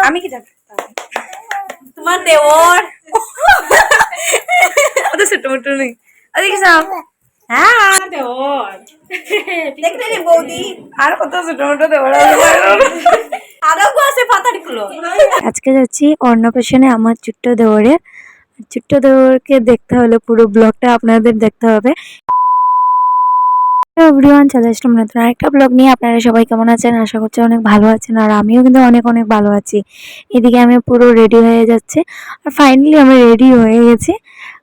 আমি কি জানি তোমার দেওর ওটা ছোট মোটো নেই ওদিকে যাও। হ্যাঁ দেওর দেখতে রে বৌদি আর কত ছোট মোটো দেওর আরো আছে পাতারি গুলো। আজকে যাচ্ছি অন্নপ্রাশনে আমার ছোট্ট দেওরের। ছোট্ট দেওরকে দেখতে হলে পুরো ব্লগটা আপনাদের দেখতে হবে। এভরিওয়ান, চলে আসলাম নতুন আরেকটা ব্লগ নিয়ে। আপনারা সবাই কেমন আছেন? আশা করছি অনেক ভালো আছেন, আর আমিও কিন্তু অনেক অনেক ভালো আছি। এদিকে আমি পুরো রেডি হয়ে যাচ্ছি, আর ফাইনালি আমি রেডি হয়ে গেছি।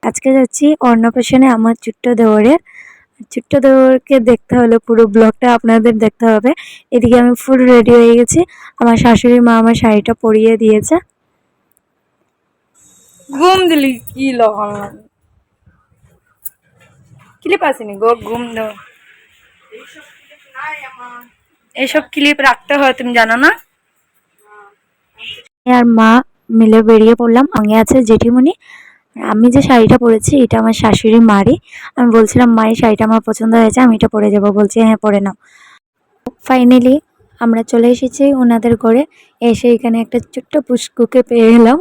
আজকে যাচ্ছি অন্নপ্রাশনে আমার ছোট্ট দেওরের। ছোট্ট দেওরকে দেখতে হলে পুরো ব্লগটা আপনাদের দেখতে হবে। এদিকে আমি ফুল রেডি হয়ে গেছি। আমার শাশুড়ি মা আমার শাড়িটা পরিয়ে দিয়েছে। ঘুম দিলি কি লহন ক্লিপ আসেনি গো, ঘুম দাও। এইসব ক্লিপ রাখতে হয়, তুমি জানো না? আর মা মিলে বেরিয়ে পড়লাম। সঙ্গে আছে জেঠিমণি। আমি যে শাড়িটা পরেছি এটা আমার শাশুড়ি মারই। আমি বলছিলাম, মা এই শাড়িটা আমার পছন্দ হয়েছে, আমি এটা পরে যাবো। বলছি হ্যাঁ, পরে নাও। ফাইনালি আমরা চলে এসেছি ওনাদের ঘরে। এসে এখানে একটা ছোট্ট পুষ্কুকে পেয়ে গেলাম।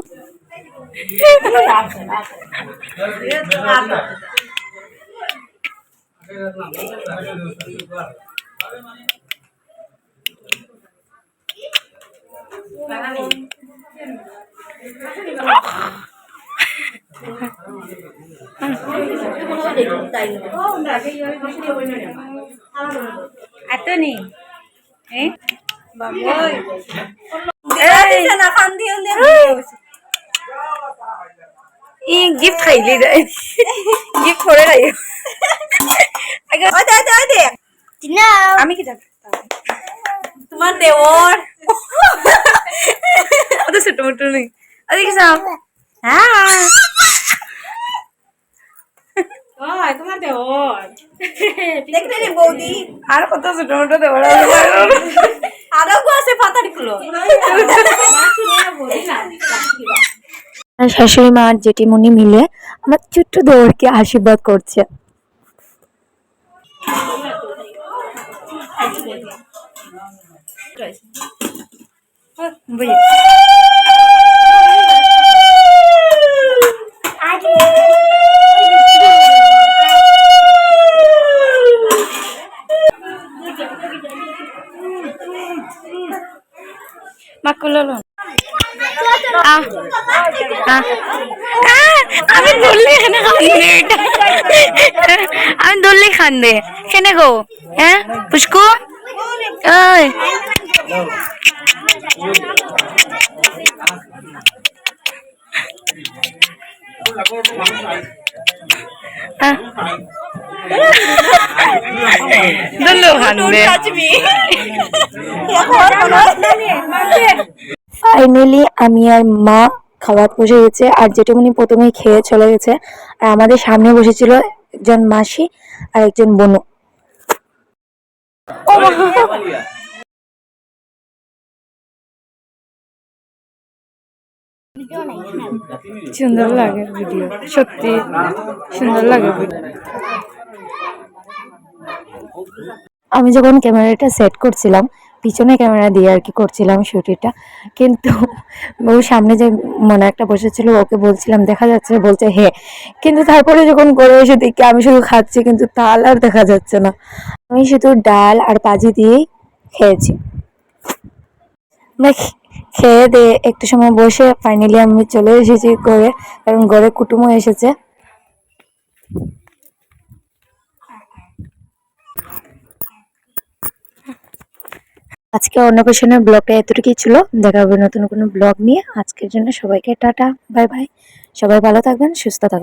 এত নেই গিফট খাইলি গিফট করে খাই। আমি কি জানি তোমার দেওর ওটা ছোট মোটো নেই ওদিকে যাও। হ্যাঁ তোমার দেওর দেখতে রে বৌদি আর কত ছোট মোটো দেওর আরো আছে পাতারি গুলো। আর শাশুড়ি মা আর জেঠিমণি মিলে আমার ছোট্ট দেওরকে আশীর্বাদ করছে। আমি ধরলে এখানে খান্দে, আমি ধরলে খান্দে কেন গো? হ্যাঁ পুষ্কু, ওই ফাইনালি আমি আর মা খাবার বসে গেছে, আর যেটুকুনি প্রথমেই খেয়ে চলে গেছে। আর আমাদের সামনে বসেছিল একজন মাসি আর একজন বোনু। সুন্দর লাগে ভিডিও, সত্যি সুন্দর লাগে ভিডিও। আমি যখন ক্যামেরাটা সেট করছিলাম, পিছনে ক্যামেরা দিয়ে আর কি করছিলাম শুটিংটা, কিন্তু ওর সামনে যে মনে একটা বসেছিল ওকে বলছিলাম দেখা যাচ্ছে, বলছে হ্যাঁ, কিন্তু তারপরে যখন করে এসে দেখি আমি শুধু খাচ্ছি, কিন্তু তাল আর দেখা যাচ্ছে না। আমি শুধু ডাল আর ভাজি দিয়েই খেয়েছি। খেয়ে দিয়ে একটু সময় বসে ফাইনালি আমি চলে এসেছি ঘরে, কারণ ঘরে কুটুমও এসেছে। আজকে অন্নপ্রাশনের ব্লগটা এতটুকুই ছিল। দেখা হবে নতুন কোনো ব্লগ নিয়ে। আজকের জন্য সবাইকে টাটা, বাই বাই। সবাই ভালো থাকবেন, সুস্থ থাকবেন।